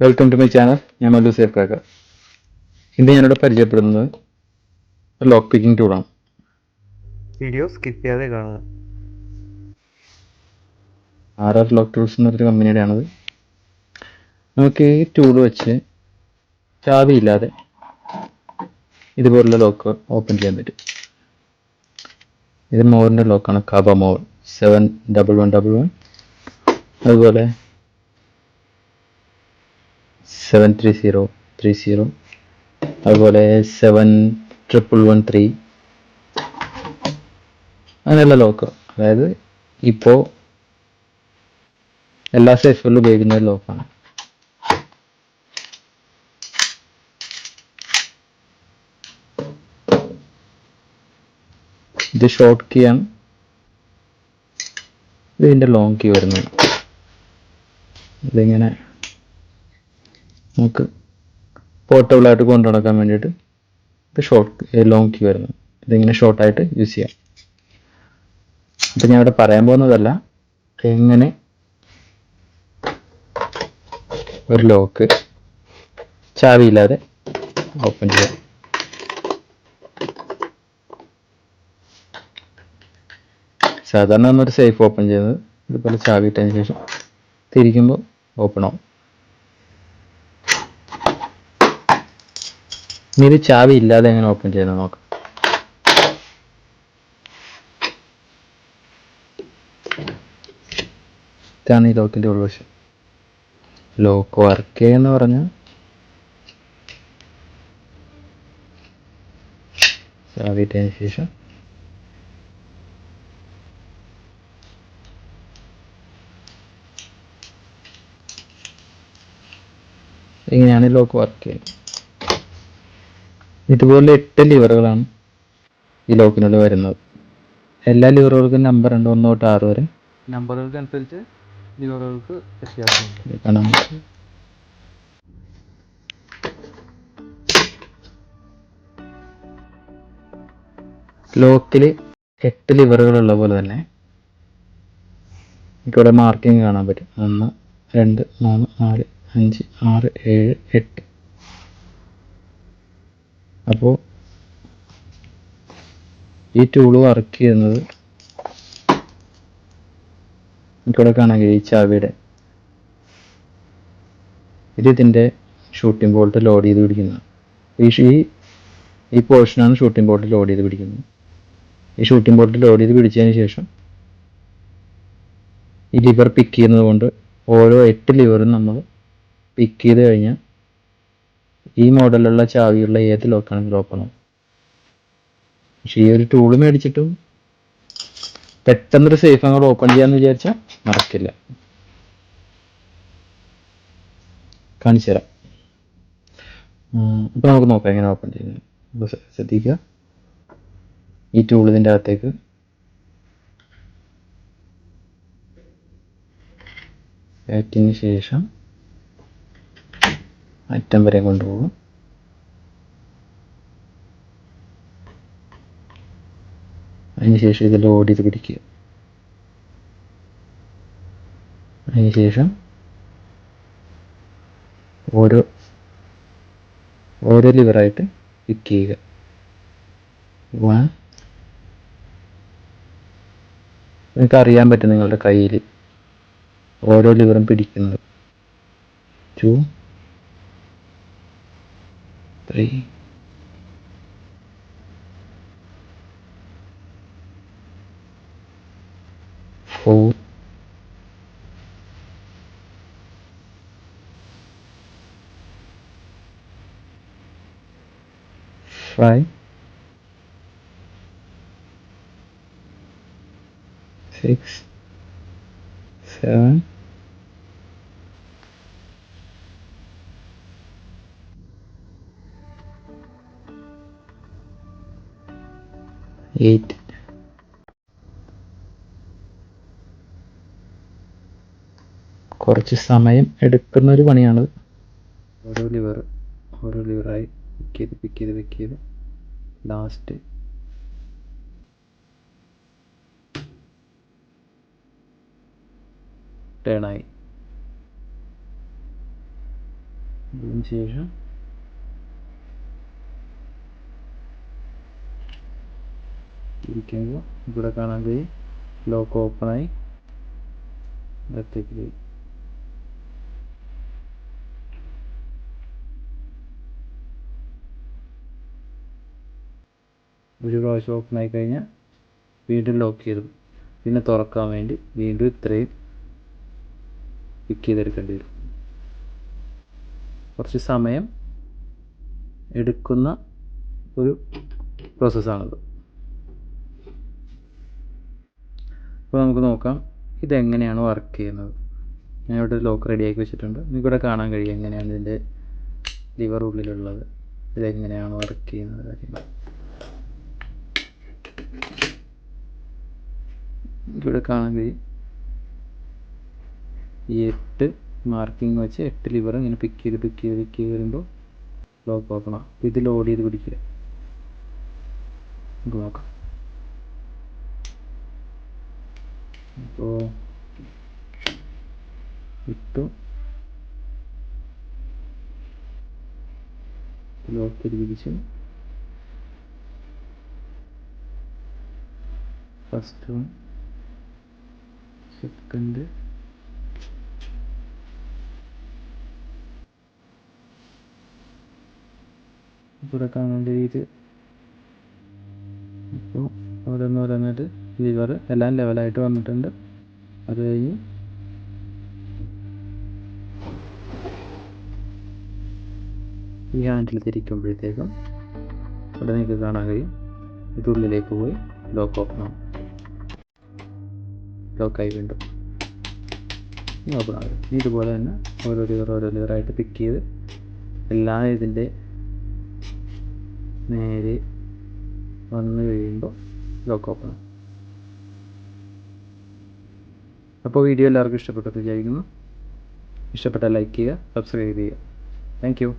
Welcome to my channel. ഞാൻ Mallu safe cracker. ഇന്ന് ഞാനിവിടെ പരിചയപ്പെടുന്നത് ലോക്ക് പിക്കിംഗ് ടൂളാണ്. വീഡിയോ സ്കിപ്പ് ചെയ്യാതെ കാണുക. ലോക്ക് ടൂൾസ് എന്നൊരു കമ്പനിയുടെയാണത്. നമുക്ക് ഈ ടൂൾ വെച്ച് ചാവിയില്ലാതെ ഇതുപോലുള്ള ലോക്ക് ഓപ്പൺ ചെയ്യാൻ പറ്റും. ഇത് മോറിൻ്റെ ലോക്കാണ്, കാബ മോർ 71111. അതുപോലെ 73030, അതുപോലെ 71113, അങ്ങനെയുള്ള ലോക്ക്. അതായത് ഇപ്പോൾ എല്ലാ സേഫുകളിലും ഉപയോഗിക്കുന്ന ഒരു ലോക്കാണ്. ഇത് ഷോർട്ട് കീ ആണ്. ഇതിൻ്റെ ലോങ് കീ വരുന്നത്. ഇതിങ്ങനെ നമുക്ക് പോർട്ടബിളായിട്ട് കൊണ്ടു നടക്കാൻ വേണ്ടിയിട്ട് ഇത് ലോങ് കീ വരുന്നത്. ഇതിങ്ങനെ ഷോർട്ടായിട്ട് യൂസ് ചെയ്യാം. അപ്പം ഞാൻ ഇവിടെ പറയാൻ പോകുന്നതല്ല എങ്ങനെ ഒരു ലോക്ക് ചാവിയില്ലാതെ ഓപ്പൺ ചെയ്യാം. സാധാരണ ഒന്നൊരു സേഫ് ഓപ്പൺ ചെയ്യുന്നത് ഇതുപോലെ ചാവി ഇട്ടതിന് ശേഷം തിരിക്കുമ്പോൾ ഓപ്പൺ ആവും. ഇനി ഇത് ചാവി ഇല്ലാതെ എങ്ങനെ ഓപ്പൺ ചെയ്യുന്നത് നോക്കാം. ഇതാണ് ഈ ലോക്കിൻ്റെ ഉൾവശം. ലോക്ക് വർക്ക് ചെയ്യുന്ന പറഞ്ഞാൽ ചാവി ഇട്ടതിന് ശേഷം ഇങ്ങനെയാണ് ലോക്ക് വർക്ക് ചെയ്യുന്നത്. ഇതുപോലെ 8 ലിവറുകളാണ് ഈ ലോക്കിനുള്ളിൽ വരുന്നത്. എല്ലാ ലിവറുകൾക്കും നമ്പർ ഉണ്ട്, 1 തൊട്ട് 6 വരെ. നമ്പറുകൾക്കനുസരിച്ച് ലിവറുകൾക്ക് വ്യത്യാസമുണ്ട്. കാണാം. ലോക്കിൽ 8 ലിവറുകൾ ഉള്ള പോലെ തന്നെ എനിക്കിവിടെ മാർക്കിങ് കാണാൻ പറ്റും. 1 2 3 4 5 6 7 8. അപ്പോൾ ഈ ടൂള് വർക്ക് ചെയ്യുന്നത് എനിക്കിവിടെ കാണാൻ കഴിയും. ഈ ചാവിയുടെ ഇതിൻ്റെ ഷൂട്ടിംഗ് ബോൾട്ട് ലോഡ് ചെയ്ത് പിടിക്കുന്നത്. ഈ പോർഷനാണ് ഷൂട്ടിംഗ് ബോൾട്ട് ലോഡ് ചെയ്ത് പിടിക്കുന്നത്. ഈ ഷൂട്ടിംഗ് ബോൾട്ട് ലോഡ് ചെയ്ത് പിടിച്ചതിന് ശേഷം ഈ ലിവർ പിക്ക് ചെയ്യുന്നത് കൊണ്ട് ഓരോ 8 ലിവറും നമ്മൾ പിക്ക് ചെയ്ത് കഴിഞ്ഞാൽ ഈ മോഡലുള്ള ചാവിയുള്ള ഏത് ലോക്കാണെങ്കിലും ഓപ്പൺ ആവും. പക്ഷേ ഈ ഒരു ടൂള് മേടിച്ചിട്ടും പെട്ടെന്നൊരു സേഫ് അങ്ങോട്ട് ഓപ്പൺ ചെയ്യാന്ന് വിചാരിച്ചാൽ നടക്കില്ല. കാണിച്ചു തരാം. ഇപ്പം നമുക്ക് നോക്കാം എങ്ങനെ ഓപ്പൺ ചെയ്യുന്നത്. അപ്പോൾ ശ്രദ്ധിക്കുക, ഈ ടൂൾ ഇതിൻ്റെ അകത്തേക്ക് കയറ്റിന് ശേഷം അറ്റം വരെ കൊണ്ടുപോകും. അതിനുശേഷം ഇത് ലോഡ് ചെയ്ത് പിടിക്കുക. അതിനുശേഷം ഓരോ ലിവറായിട്ട് പിക്ക് ചെയ്യുക. നിങ്ങൾക്ക് അറിയാൻ പറ്റും നിങ്ങളുടെ കയ്യിൽ ഓരോ ലിവറും പിടിക്കുന്നത്. 2 3 4 5 6 7 8. കുറച്ച് സമയം എടുക്കുന്ന ഒരു പണിയാണ്. ഓരോ ലിവറായി പിക്ക് ചെയ്ത് ലാസ്റ്റ് ടേണായി. അതിന് ശേഷം ഇരിക്കുമ്പോൾ ഇവിടെ കാണാൻ കഴിയും ലോക്ക് ഓപ്പണായി അകത്തേക്ക് പോയി. ഒരു പ്രാവശ്യം ഓപ്പൺ ആയി കഴിഞ്ഞാൽ വീണ്ടും ലോക്ക് ചെയ്തു. പിന്നെ തുറക്കാൻ വേണ്ടി വീണ്ടും ഇത്രയും പിക്ക് ചെയ്തെടുക്കേണ്ടി വരും. കുറച്ച് സമയം എടുക്കുന്ന ഒരു പ്രോസസ്സാണത്. അപ്പോൾ നമുക്ക് നോക്കാം ഇതെങ്ങനെയാണ് വർക്ക് ചെയ്യുന്നത്. ഞാൻ ഇവിടെ ലോക്ക് റെഡിയാക്കി വെച്ചിട്ടുണ്ട്. നിങ്ങൾക്കിവിടെ കാണാൻ കഴിയും എങ്ങനെയാണ് ഇതിൻ്റെ ലിവർ ഉള്ളിലുള്ളത്, ഇതെങ്ങനെയാണ് വർക്ക് ചെയ്യുന്നത് കാര്യങ്ങൾ. ഇവിടെ കാണാൻ കഴിയും ഈ 8 മാർക്കിങ് വെച്ച് 8 ലിവർ ഇങ്ങനെ പിക്ക് ചെയ്ത് വരുമ്പോൾ ലോക്ക് ഓപ്പണാണ്. ഇത് ലോഡ് ചെയ്ത് പിടിക്കുക. നമുക്ക് നോക്കാം. അപ്പോൾ ഇട്ടു, ലോക്ക് ചെയ്ത് പിടിച്ചു. ഫസ്റ്റ് വൺ, സെക്കൻഡ്, ഇവിടെ കാണേണ്ട രീതി. ഇപ്പോൾ ഓരോന്നോരോന്നായിട്ട് ലിവർ എല്ലാം ലെവലായിട്ട് വന്നിട്ടുണ്ട്. അത് കഴിഞ്ഞ് ഈ ഹാൻഡിൽ തിരിക്കുമ്പോഴത്തേക്കും ഇവിടെ നിങ്ങൾക്ക് കാണാൻ കഴിയും ഇതുള്ളിലേക്ക് പോയി ലോക്ക് ഓപ്പൺ ആവും. ലോക്കായി വീണ്ടും ഓപ്പൺ ആകും. ഇതുപോലെ തന്നെ ഓരോ ലിവറായിട്ട് പിക്ക് ചെയ്ത് എല്ലാം ഇതിൻ്റെ നേരെ വന്ന് കഴിയുമ്പോൾ ലോക്ക് ഓപ്പൺ ആകും. അപ്പോൾ വീഡിയോ എല്ലാവർക്കും ഇഷ്ടപ്പെട്ടെന്ന് വിചാരിക്കുന്നു. ഇഷ്ടപ്പെട്ടാൽ ലൈക്ക് ചെയ്യുക, സബ്സ്ക്രൈബ് ചെയ്യുക. Thank you.